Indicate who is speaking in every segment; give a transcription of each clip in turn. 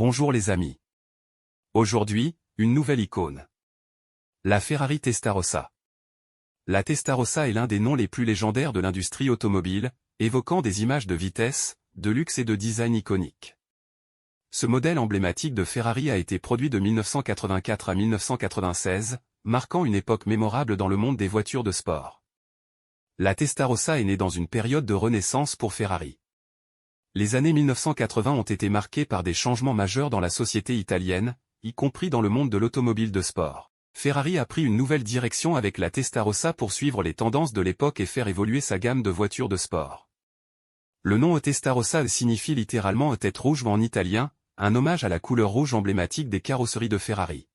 Speaker 1: Bonjour les amis. Aujourd'hui, une nouvelle icône. La Ferrari Testarossa. La Testarossa est l'un des noms les plus légendaires de l'industrie automobile, évoquant des images de vitesse, de luxe et de design iconique. Ce modèle emblématique de Ferrari a été produit de 1984 à 1996, marquant une époque mémorable dans le monde des voitures de sport. La Testarossa est née dans une période de renaissance pour Ferrari. Les années 1980 ont été marquées par des changements majeurs dans la société italienne, y compris dans le monde de l'automobile de sport. Ferrari a pris une nouvelle direction avec la Testarossa pour suivre les tendances de l'époque et faire évoluer sa gamme de voitures de sport. Le nom Testarossa signifie littéralement tête rouge en italien, un hommage à la couleur rouge emblématique des carrosseries de Ferrari.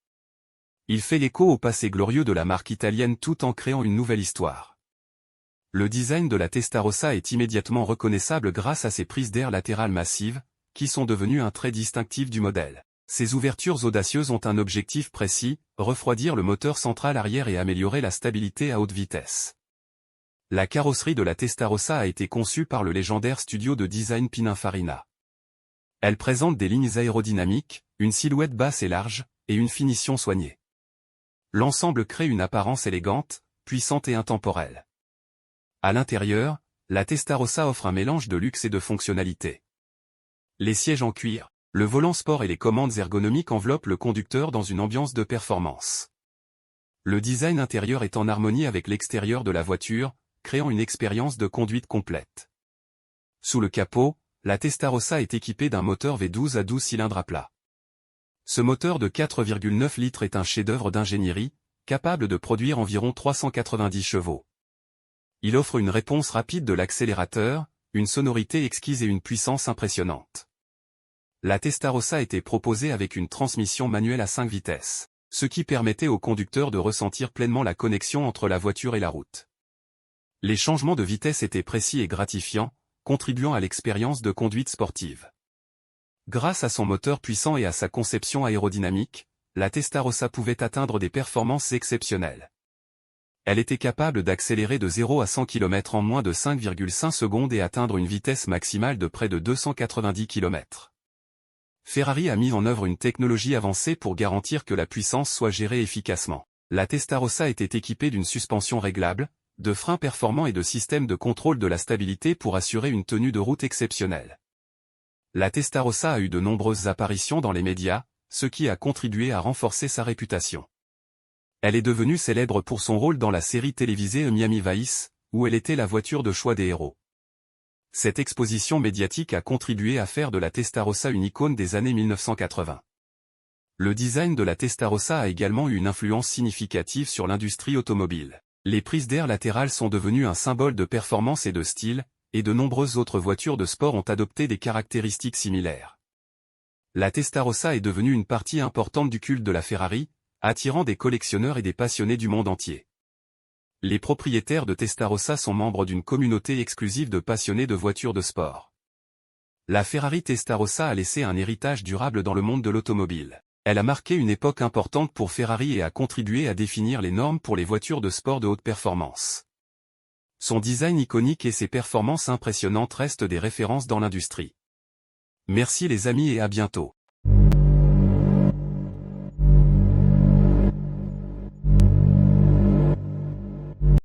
Speaker 1: Il fait écho au passé glorieux de la marque italienne tout en créant une nouvelle histoire. Le design de la Testarossa est immédiatement reconnaissable grâce à ses prises d'air latérales massives, qui sont devenues un trait distinctif du modèle. Ces ouvertures audacieuses ont un objectif précis, refroidir le moteur central arrière et améliorer la stabilité à haute vitesse. La carrosserie de la Testarossa a été conçue par le légendaire studio de design Pininfarina. Elle présente des lignes aérodynamiques, une silhouette basse et large, et une finition soignée. L'ensemble crée une apparence élégante, puissante et intemporelle. À l'intérieur, la Testarossa offre un mélange de luxe et de fonctionnalité. Les sièges en cuir, le volant sport et les commandes ergonomiques enveloppent le conducteur dans une ambiance de performance. Le design intérieur est en harmonie avec l'extérieur de la voiture, créant une expérience de conduite complète. Sous le capot, la Testarossa est équipée d'un moteur V12 à 12 cylindres à plat. Ce moteur de 4,9 litres est un chef-d'œuvre d'ingénierie, capable de produire environ 390 chevaux. Il offre une réponse rapide de l'accélérateur, une sonorité exquise et une puissance impressionnante. La Testarossa était proposée avec une transmission manuelle à 5 vitesses, ce qui permettait au conducteur de ressentir pleinement la connexion entre la voiture et la route. Les changements de vitesse étaient précis et gratifiants, contribuant à l'expérience de conduite sportive. Grâce à son moteur puissant et à sa conception aérodynamique, la Testarossa pouvait atteindre des performances exceptionnelles. Elle était capable d'accélérer de 0 à 100 km en moins de 5,5 secondes et atteindre une vitesse maximale de près de 290 km. Ferrari a mis en œuvre une technologie avancée pour garantir que la puissance soit gérée efficacement. La Testarossa était équipée d'une suspension réglable, de freins performants et de systèmes de contrôle de la stabilité pour assurer une tenue de route exceptionnelle. La Testarossa a eu de nombreuses apparitions dans les médias, ce qui a contribué à renforcer sa réputation. Elle est devenue célèbre pour son rôle dans la série télévisée Miami Vice, où elle était la voiture de choix des héros. Cette exposition médiatique a contribué à faire de la Testarossa une icône des années 1980. Le design de la Testarossa a également eu une influence significative sur l'industrie automobile. Les prises d'air latérales sont devenues un symbole de performance et de style, et de nombreuses autres voitures de sport ont adopté des caractéristiques similaires. La Testarossa est devenue une partie importante du culte de la Ferrari, attirant des collectionneurs et des passionnés du monde entier. Les propriétaires de Testarossa sont membres d'une communauté exclusive de passionnés de voitures de sport. La Ferrari Testarossa a laissé un héritage durable dans le monde de l'automobile. Elle a marqué une époque importante pour Ferrari et a contribué à définir les normes pour les voitures de sport de haute performance. Son design iconique et ses performances impressionnantes restent des références dans l'industrie. Merci les amis et à bientôt.